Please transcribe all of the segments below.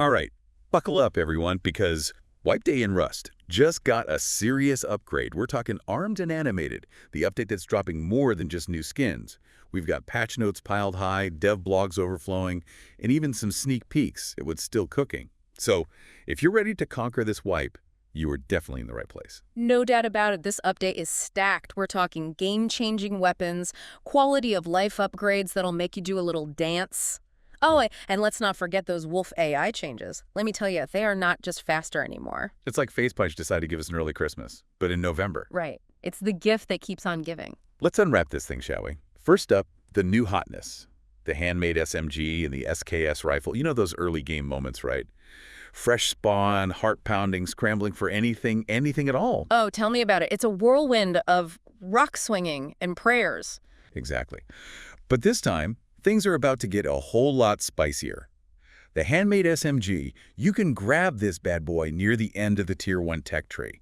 All right, buckle up, everyone, because Wipe Day in Rust just got a serious upgrade. We're talking armed and animated, the update that's dropping more than just new skins. We've got patch notes piled high, dev blogs overflowing, and even some sneak peeks at what's still cooking. So, if you're ready to conquer this wipe, you are definitely in the right place. No doubt about it, this update is stacked. We're talking game-changing weapons, quality of life upgrades that'll make you do a little dance. Oh, and let's not forget those Wolf AI changes. Let me tell you, they are not just faster anymore. It's like Facepunch decided to give us an early Christmas, but in November. Right. It's the gift that keeps on giving. Let's unwrap this thing, shall we? First up, the new hotness. The handmade SMG and the SKS rifle. You know those early game moments, right? Fresh spawn, heart-pounding, scrambling for anything at all. Oh, tell me about it. It's a whirlwind of rock swinging and prayers. Exactly. But this time, things are about to get a whole lot spicier. The handmade SMG, you can grab this bad boy near the end of the Tier 1 tech tree.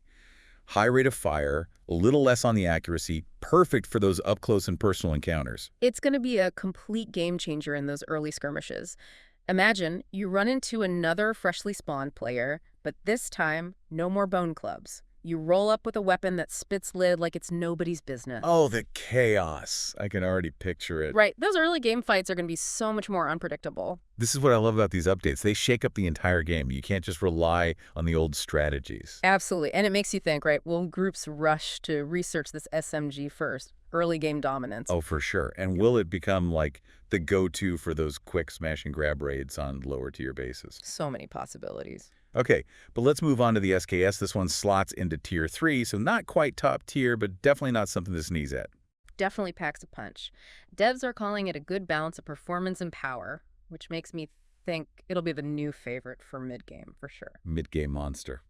High rate of fire, a little less on the accuracy, perfect for those up-close and personal encounters. It's going to be a complete game changer in those early skirmishes. Imagine you run into another freshly spawned player, but this time, no more bone clubs. You roll up with a weapon that spits lid like it's nobody's business. Oh, the chaos. I can already picture it. Right. Those early game fights are going to be so much more unpredictable. This is what I love about these updates. They shake up the entire game. You can't just rely on the old strategies. Absolutely. And it makes you think, right, will groups rush to research this SMG first? Early game dominance. Oh, for sure. And will it become like the go-to for those quick smash and grab raids on lower tier bases? So many possibilities. Okay, but let's move on to the SKS. This one slots into Tier 3, so not quite top tier, but definitely not something to sneeze at. Definitely packs a punch. Devs are calling it a good balance of performance and power, which makes me think it'll be the new favorite for mid-game, for sure. Mid-game monster.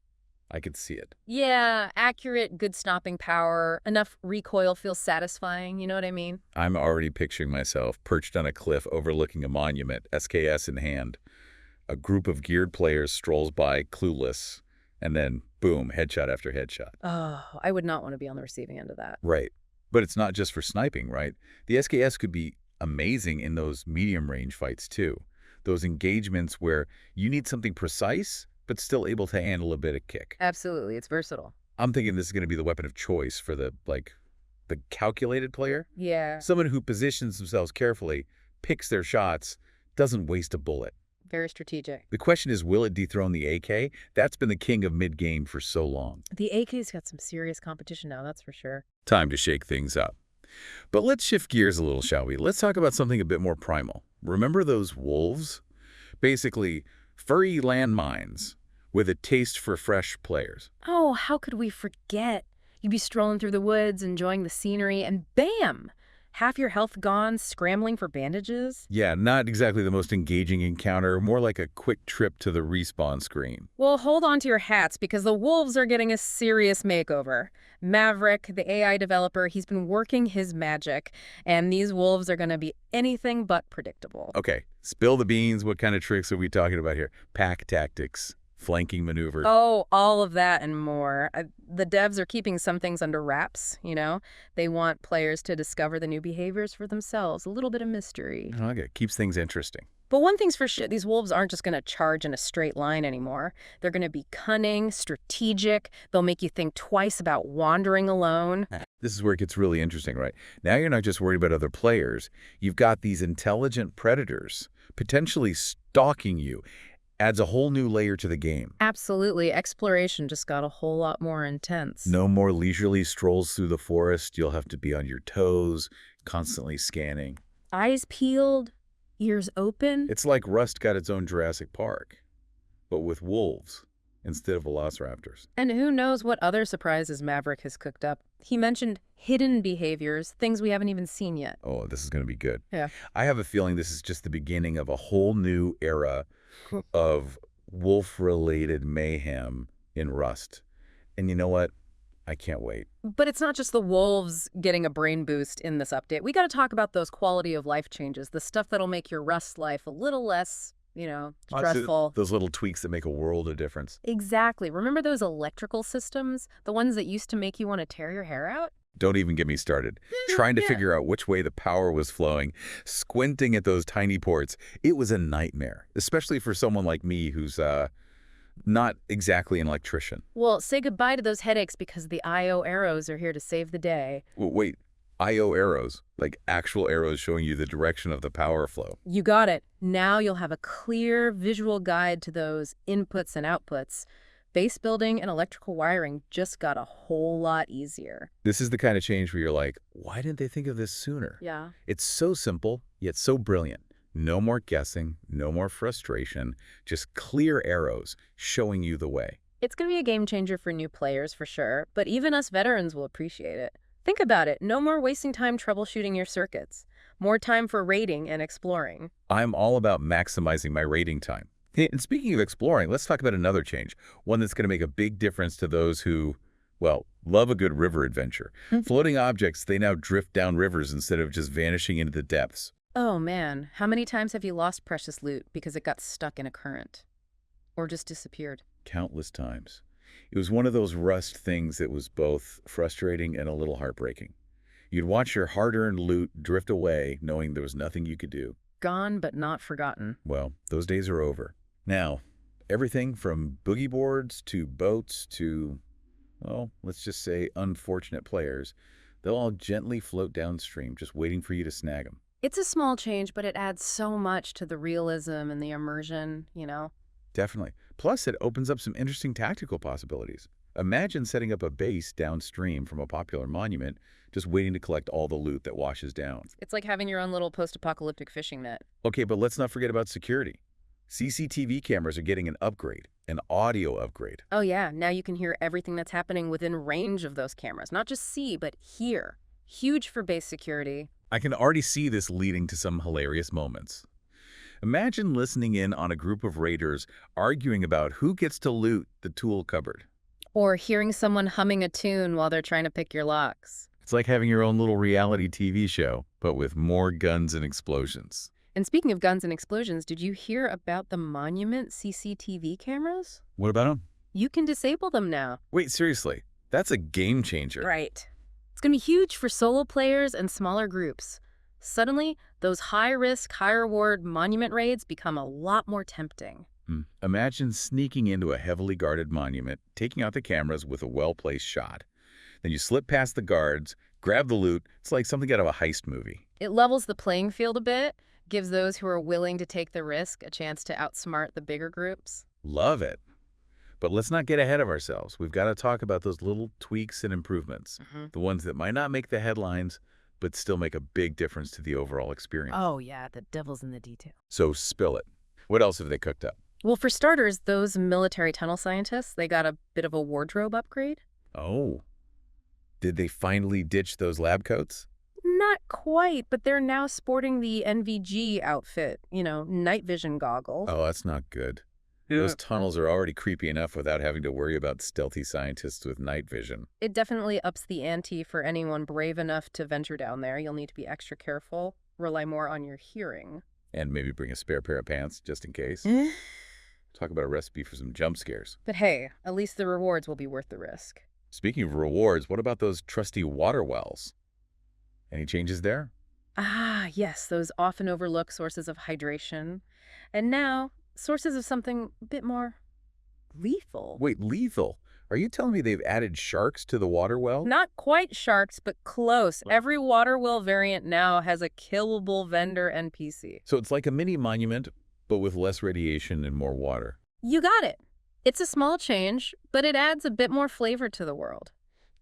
I could see it. Yeah, accurate, good stopping power, enough recoil feels satisfying, you know what I mean? I'm already picturing myself perched on a cliff overlooking a monument, SKS in hand. A group of geared players strolls by, clueless, and then, boom, headshot after headshot. Oh, I would not want to be on the receiving end of that. Right. But it's not just for sniping, right? The SKS could be amazing in those medium-range fights, too. Those engagements where you need something precise, but still able to handle a bit of kick. Absolutely. It's versatile. I'm thinking this is going to be the weapon of choice for the calculated player. Yeah. Someone who positions themselves carefully, picks their shots, doesn't waste a bullet. Very strategic. The question is, will it dethrone the AK? That's been the king of mid-game for so long. The AK's got some serious competition now, that's for sure. Time to shake things up. But let's shift gears a little, shall we? Let's talk about something a bit more primal. Remember those wolves? Basically, furry landmines with a taste for fresh players. Oh, how could we forget? You'd be strolling through the woods, enjoying the scenery, and bam! Half your health gone, scrambling for bandages? Yeah, not exactly the most engaging encounter, more like a quick trip to the respawn screen. Well, hold on to your hats because the wolves are getting a serious makeover. Maverick, the AI developer, he's been working his magic, and these wolves are going to be anything but predictable. Okay, spill the beans. What kind of tricks are we talking about here? Pack tactics, flanking maneuvers. Oh, all of that and more. The devs are keeping some things under wraps, you know? They want players to discover the new behaviors for themselves. A little bit of mystery. Okay, keeps things interesting. But one thing's for sure, these wolves aren't just going to charge in a straight line anymore. They're going to be cunning, strategic. They'll make you think twice about wandering alone. This is where it gets really interesting, right? Now you're not just worried about other players. You've got these intelligent predators potentially stalking you. Adds a whole new layer to the game. Absolutely. Exploration just got a whole lot more intense. No more leisurely strolls through the forest. You'll have to be on your toes, constantly scanning. Eyes peeled, ears open. It's like Rust got its own Jurassic Park, but with wolves instead of velociraptors. And who knows what other surprises Maverick has cooked up. He mentioned hidden behaviors, things we haven't even seen yet. Oh, this is going to be good. Yeah. I have a feeling this is just the beginning of a whole new era of wolf-related mayhem in Rust. And you know what? I can't wait. But it's not just the wolves getting a brain boost in this update. We got to talk about those quality of life changes, the stuff that'll make your Rust life a little less, you know, stressful. Those little tweaks that make a world of difference. Exactly. Remember those electrical systems? The ones that used to make you want to tear your hair out? Don't even get me started. Trying to figure out which way the power was flowing, squinting at those tiny ports, it was a nightmare, especially for someone like me who's not exactly an electrician. Well, say goodbye to those headaches because the I/O arrows are here to save the day. Wait, I/O arrows, like actual arrows showing you the direction of the power flow. You got it. Now you'll have a clear visual guide to those inputs and outputs. Base building and electrical wiring just got a whole lot easier. This is the kind of change where you're like, why didn't they think of this sooner? Yeah. It's so simple, yet so brilliant. No more guessing, no more frustration, just clear arrows showing you the way. It's going to be a game changer for new players for sure, but even us veterans will appreciate it. Think about it. No more wasting time troubleshooting your circuits. More time for raiding and exploring. I'm all about maximizing my rating time. Hey, and speaking of exploring, let's talk about another change, one that's going to make a big difference to those who, well, love a good river adventure. Floating objects, they now drift down rivers instead of just vanishing into the depths. Oh man, how many times have you lost precious loot because it got stuck in a current? Or just disappeared? Countless times. It was one of those Rust things that was both frustrating and a little heartbreaking. You'd watch your hard-earned loot drift away, knowing there was nothing you could do. Gone but not forgotten. Well, those days are over. Now, everything from boogie boards to boats to, well, let's just say unfortunate players, they'll all gently float downstream, just waiting for you to snag them. It's a small change, but it adds so much to the realism and the immersion, you know? Definitely. Plus, it opens up some interesting tactical possibilities. Imagine setting up a base downstream from a popular monument, just waiting to collect all the loot that washes down. It's like having your own little post-apocalyptic fishing net. Okay, but let's not forget about security. CCTV cameras are getting an upgrade, an audio upgrade. Oh yeah, now you can hear everything that's happening within range of those cameras. Not just see, but hear. Huge for base security. I can already see this leading to some hilarious moments. Imagine listening in on a group of raiders arguing about who gets to loot the tool cupboard. Or hearing someone humming a tune while they're trying to pick your locks. It's like having your own little reality TV show, but with more guns and explosions. And speaking of guns and explosions, did you hear about the monument CCTV cameras? What about them? You can disable them now. Wait, seriously, that's a game changer. Right. It's going to be huge for solo players and smaller groups. Suddenly, those high-risk, high-reward monument raids become a lot more tempting. Imagine sneaking into a heavily guarded monument, taking out the cameras with a well-placed shot. Then you slip past the guards, grab the loot. It's like something out of a heist movie. It levels the playing field a bit, gives those who are willing to take the risk a chance to outsmart the bigger groups. Love it. But let's not get ahead of ourselves. We've got to talk about those little tweaks and improvements, the ones that might not make the headlines, but still make a big difference to the overall experience. Oh yeah, the devil's in the detail. So spill it. What else have they cooked up? Well, for starters, those military tunnel scientists, they got a bit of a wardrobe upgrade. Oh. Did they finally ditch those lab coats? Not quite, but they're now sporting the NVG outfit, you know, night vision goggles. Oh, that's not good. Those tunnels are already creepy enough without having to worry about stealthy scientists with night vision. It definitely ups the ante for anyone brave enough to venture down there. You'll need to be extra careful, rely more on your hearing. And maybe bring a spare pair of pants, just in case. Talk about a recipe for some jump scares. But hey, at least the rewards will be worth the risk. Speaking of rewards, what about those trusty water wells? Any changes there? Ah, yes, those often overlooked sources of hydration. And now, sources of something a bit more lethal. Wait, lethal? Are you telling me they've added sharks to the water well? Not quite sharks, but close. Every water well variant now has a killable vendor NPC. So it's like a mini monument, but with less radiation and more water. You got it. It's a small change, but it adds a bit more flavor to the world.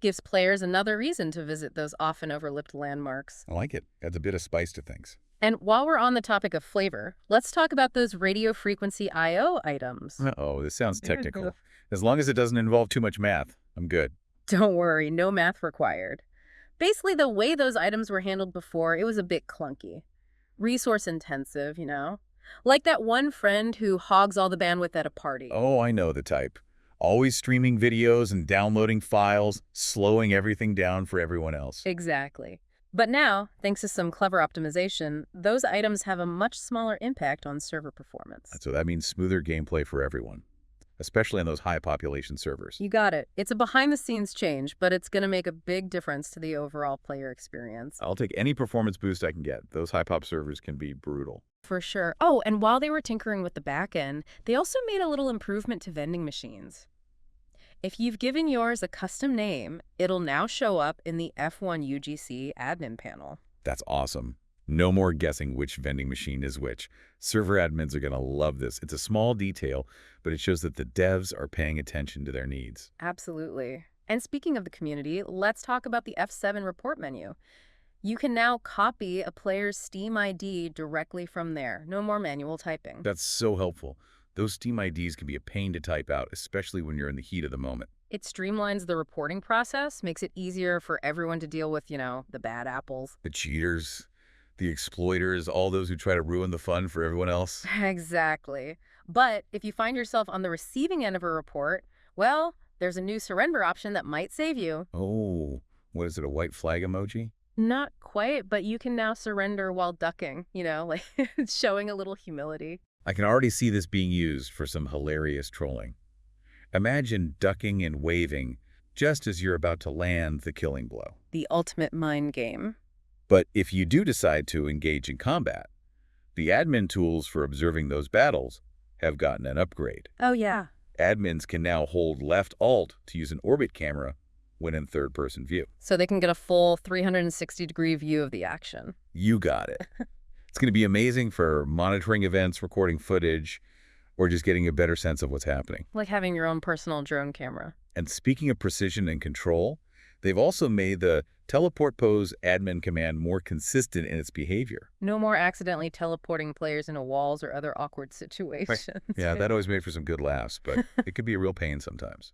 Gives players another reason to visit those often overlooked landmarks. I like it. Adds a bit of spice to things. And while we're on the topic of flavor, let's talk about those radio frequency I/O items. Uh-oh, this sounds technical. As long as it doesn't involve too much math, I'm good. Don't worry, no math required. Basically, the way those items were handled before, it was a bit clunky. Resource intensive, you know? Like that one friend who hogs all the bandwidth at a party. Oh, I know the type. Always streaming videos and downloading files, slowing everything down for everyone else. Exactly. But now, thanks to some clever optimization, those items have a much smaller impact on server performance. So that means smoother gameplay for everyone. especially on those high population servers. You got it. It's a behind-the-scenes change, but it's going to make a big difference to the overall player experience. I'll take any performance boost I can get. Those high pop servers can be brutal. For sure. Oh, and while they were tinkering with the back end, they also made a little improvement to vending machines. If you've given yours a custom name, it'll now show up in the F1 UGC admin panel. That's awesome. No more guessing which vending machine is which. Server admins are going to love this. It's a small detail, but it shows that the devs are paying attention to their needs. Absolutely. And speaking of the community, let's talk about the F7 report menu. You can now copy a player's Steam ID directly from there. No more manual typing. That's so helpful. Those Steam IDs can be a pain to type out, especially when you're in the heat of the moment. It streamlines the reporting process, makes it easier for everyone to deal with, the bad apples. The cheaters, the exploiters, all those who try to ruin the fun for everyone else. Exactly. But if you find yourself on the receiving end of a report, well, there's a new surrender option that might save you. Oh, what is it, a white flag emoji? Not quite, but you can now surrender while ducking, like showing a little humility. I can already see this being used for some hilarious trolling. Imagine ducking and waving just as you're about to land the killing blow. The ultimate mind game. But if you do decide to engage in combat, the admin tools for observing those battles have gotten an upgrade. Oh, yeah. Admins can now hold left Alt to use an orbit camera when in third-person view. So they can get a full 360-degree view of the action. You got it. It's going to be amazing for monitoring events, recording footage, or just getting a better sense of what's happening. Like having your own personal drone camera. And speaking of precision and control, they've also made the teleport pose admin command more consistent in its behavior. No more accidentally teleporting players into walls or other awkward situations. Yeah, that always made for some good laughs, but it could be a real pain sometimes.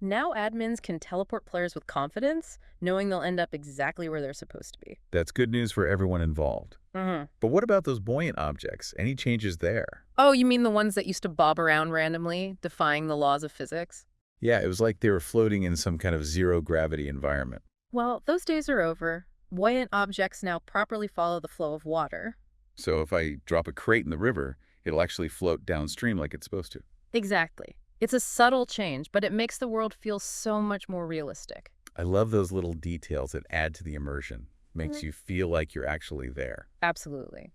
Now admins can teleport players with confidence, knowing they'll end up exactly where they're supposed to be. That's good news for everyone involved. But what about those buoyant objects? Any changes there? Oh, you mean the ones that used to bob around randomly, defying the laws of physics? Yeah, it was like they were floating in some kind of zero-gravity environment. Well, those days are over. Buoyant objects now properly follow the flow of water. So if I drop a crate in the river, it'll actually float downstream like it's supposed to. Exactly. It's a subtle change, but it makes the world feel so much more realistic. I love those little details that add to the immersion. Makes you feel like you're actually there. Absolutely.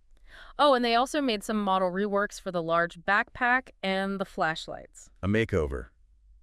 Oh, and they also made some model reworks for the large backpack and the flashlights. A makeover.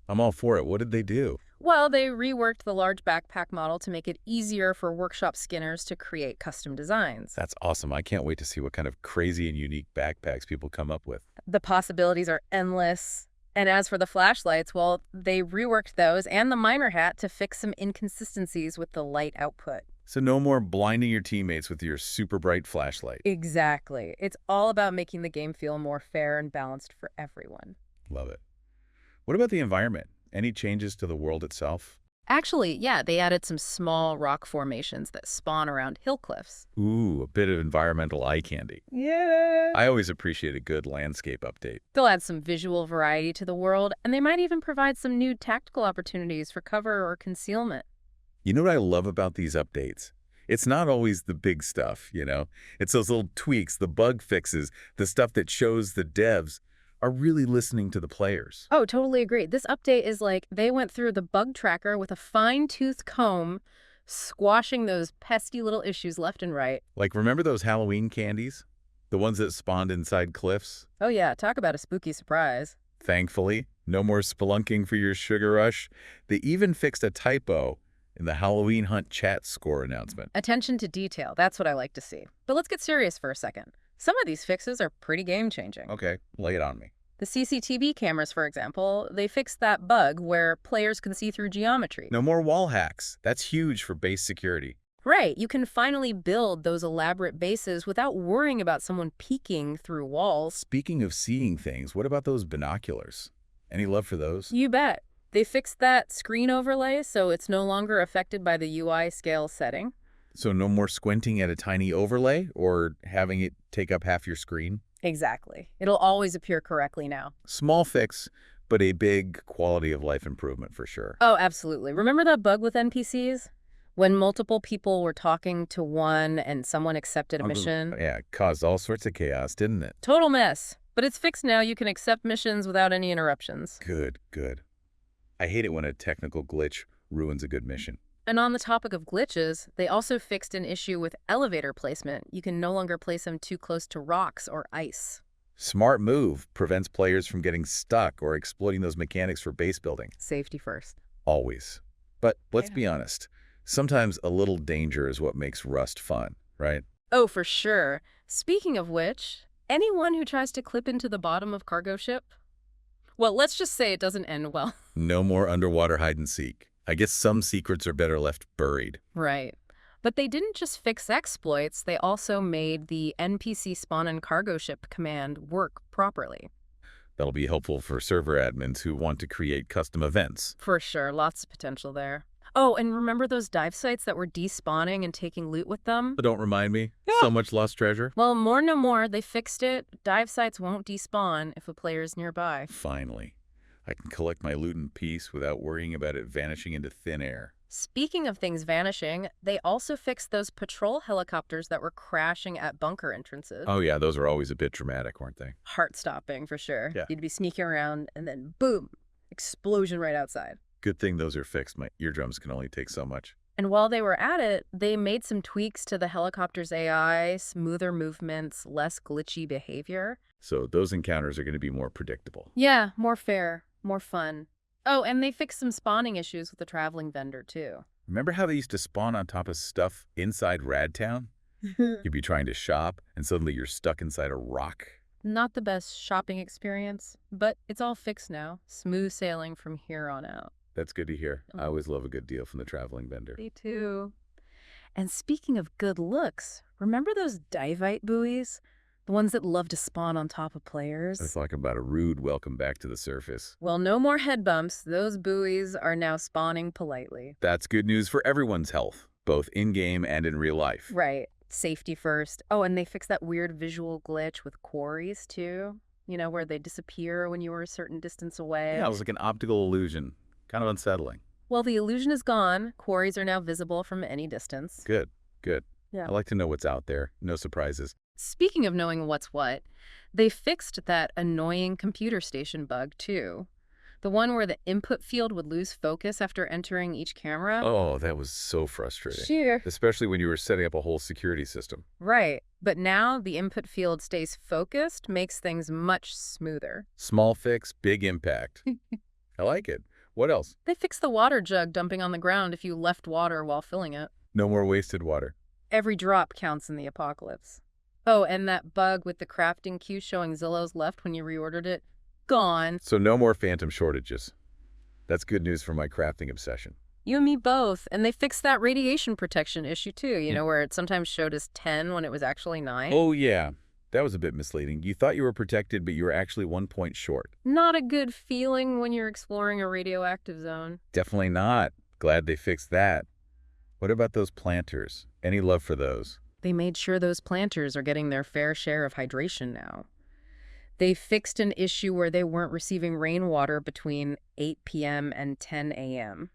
I'm all for it. What did they do? Well, they reworked the large backpack model to make it easier for workshop skinners to create custom designs. That's awesome. I can't wait to see what kind of crazy and unique backpacks people come up with. The possibilities are endless. And as for the flashlights, well, they reworked those and the miner hat to fix some inconsistencies with the light output. So no more blinding your teammates with your super bright flashlight. Exactly. It's all about making the game feel more fair and balanced for everyone. Love it. What about the environment? Any changes to the world itself? Actually, yeah, they added some small rock formations that spawn around hill cliffs. Ooh, a bit of environmental eye candy. Yeah. I always appreciate a good landscape update. They'll add some visual variety to the world, and they might even provide some new tactical opportunities for cover or concealment. You know what I love about these updates? It's not always the big stuff, It's those little tweaks, the bug fixes, the stuff that shows the devs are really listening to the players. Oh, totally agree. This update is like they went through the bug tracker with a fine-tooth comb, squashing those pesky little issues left and right. Like, remember those Halloween candies? The ones that spawned inside cliffs? Oh yeah, talk about a spooky surprise. Thankfully, no more spelunking for your sugar rush. They even fixed a typo in the Halloween Hunt chat score announcement. Attention to detail, that's what I like to see. But let's get serious for a second. Some of these fixes are pretty game-changing. Okay, lay it on me. The CCTV cameras, for example, they fixed that bug where players can see through geometry. No more wall hacks. That's huge for base security. Right, you can finally build those elaborate bases without worrying about someone peeking through walls. Speaking of seeing things, what about those binoculars? Any love for those? You bet. They fixed that screen overlay so it's no longer affected by the UI scale setting. So no more squinting at a tiny overlay or having it take up half your screen? Exactly. It'll always appear correctly now. Small fix, but a big quality of life improvement for sure. Oh, absolutely. Remember that bug with NPCs? When multiple people were talking to one and someone accepted a mission? Yeah, it caused all sorts of chaos, didn't it? Total mess. But it's fixed now. You can accept missions without any interruptions. Good, good. I hate it when a technical glitch ruins a good mission. And on the topic of glitches, they also fixed an issue with elevator placement. You can no longer place them too close to rocks or ice. Smart move. Prevents players from getting stuck or exploiting those mechanics for base building. Safety first. Always. But let's Yeah. be honest. Sometimes a little danger is what makes Rust fun, right? Oh, for sure. Speaking of which, anyone who tries to clip into the bottom of cargo ship? Well, let's just say it doesn't end well. No more underwater hide and seek. I guess some secrets are better left buried. Right. But they didn't just fix exploits, they also made the NPC spawn and cargo ship command work properly. That'll be helpful for server admins who want to create custom events. For sure, lots of potential there. Oh, and remember those dive sites that were despawning and taking loot with them? But don't remind me. So much lost treasure. Well, more no more, they fixed it. Dive sites won't despawn if a player is nearby. Finally. I can collect my loot in peace without worrying about it vanishing into thin air. Speaking of things vanishing, they also fixed those patrol helicopters that were crashing at bunker entrances. Oh yeah, those are always a bit dramatic, weren't they? Heart-stopping, for sure. Yeah. You'd be sneaking around, and then boom, explosion right outside. Good thing those are fixed. My eardrums can only take so much. And while they were at it, they made some tweaks to the helicopter's AI, smoother movements, less glitchy behavior. So those encounters are going to be more predictable. Yeah, more fair, more fun. Oh, and they fixed some spawning issues with the traveling vendor, too. Remember how they used to spawn on top of stuff inside Radtown? You'd be trying to shop, and suddenly you're stuck inside a rock. Not the best shopping experience, but it's all fixed now. Smooth sailing from here on out. That's good to hear. I always love a good deal from the traveling vendor. Me too. And speaking of good looks, remember those divite buoys? The ones that love to spawn on top of players? I talk about a rude welcome back to the surface. Well, no more head bumps. Those buoys are now spawning politely. That's good news for everyone's health, both in-game and in real life. Right. Safety first. Oh, and they fixed that weird visual glitch with quarries, too. You know, where they disappear when you were a certain distance away. Yeah, it was like an optical illusion. Kind of unsettling. Well, the illusion is gone. Quarries are now visible from any distance. Good, good. Yeah. I like to know what's out there. No surprises. Speaking of knowing what's what, they fixed that annoying computer station bug, too. The one where the input field would lose focus after entering each camera. Oh, that was so frustrating. Sure. Especially when you were setting up a whole security system. Right. But now the input field stays focused, makes things much smoother. Small fix, big impact. I like it. What else? They fixed the water jug dumping on the ground if you left water while filling it. No more wasted water. Every drop counts in the apocalypse. Oh, and that bug with the crafting queue showing Zillow's left when you reordered it? Gone. So no more phantom shortages. That's good news for my crafting obsession. You and me both. And they fixed that radiation protection issue, too, you know, where it sometimes showed as 10 when it was actually 9. Oh, yeah. That was a bit misleading. You thought you were protected, but you were actually 1 point short. Not a good feeling when you're exploring a radioactive zone. Definitely not. Glad they fixed that. What about those planters? Any love for those? They made sure those planters are getting their fair share of hydration now. They fixed an issue where they weren't receiving rainwater between 8 p.m. and 10 a.m.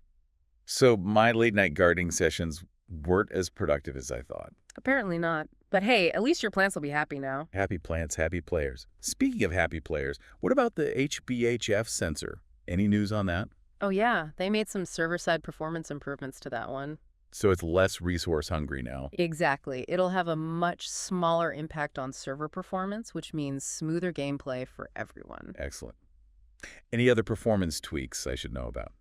So my late night gardening sessions weren't as productive as I thought. Apparently not. But hey, at least your plants will be happy now. Happy plants, happy players. Speaking of happy players, what about the HBHF sensor? Any news on that? Oh yeah, they made some server-side performance improvements to that one. So it's less resource hungry now. Exactly. It'll have a much smaller impact on server performance, which means smoother gameplay for everyone. Excellent. Any other performance tweaks I should know about?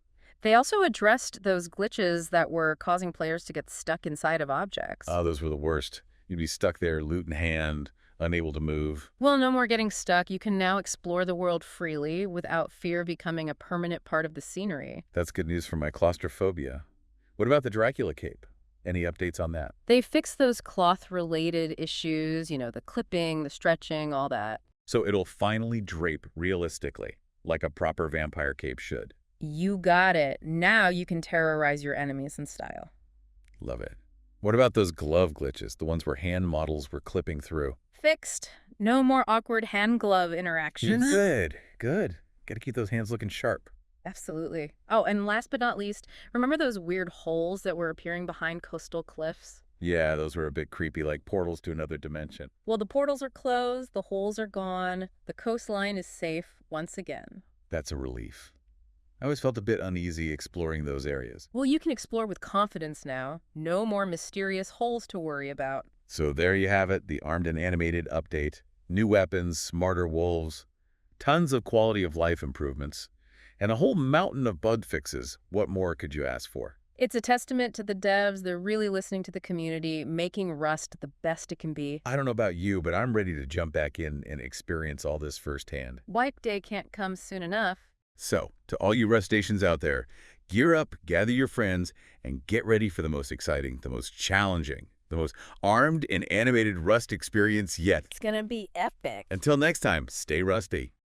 They also addressed those glitches that were causing players to get stuck inside of objects. Oh, those were the worst. You'd be stuck there, loot in hand, unable to move. Well, no more getting stuck. You can now explore the world freely without fear becoming a permanent part of the scenery. That's good news for my claustrophobia. What about the Dracula cape? Any updates on that? They fixed those cloth-related issues, you know, the clipping, the stretching, all that. So it'll finally drape realistically, like a proper vampire cape should. You got it. Now you can terrorize your enemies in style. Love it. What about those glove glitches, the ones where hand models were clipping through? Fixed. No more awkward hand-glove interactions. Good, good. Got to keep those hands looking sharp. Absolutely. Oh, and last but not least, remember those weird holes that were appearing behind coastal cliffs? Yeah, those were a bit creepy, like portals to another dimension. Well, the portals are closed, the holes are gone, the coastline is safe once again. That's a relief. I always felt a bit uneasy exploring those areas. Well, you can explore with confidence now. No more mysterious holes to worry about. So there you have it, the Armed and Animated update. New weapons, smarter wolves, tons of quality of life improvements, and a whole mountain of bug fixes. What more could you ask for? It's a testament to the devs. They're really listening to the community, making Rust the best it can be. I don't know about you, but I'm ready to jump back in and experience all this firsthand. Wipe day can't come soon enough. So, to all you Rust stations out there, gear up, gather your friends, and get ready for the most exciting, the most challenging, the most armed and animated Rust experience yet. It's gonna be epic. Until next time, stay rusty.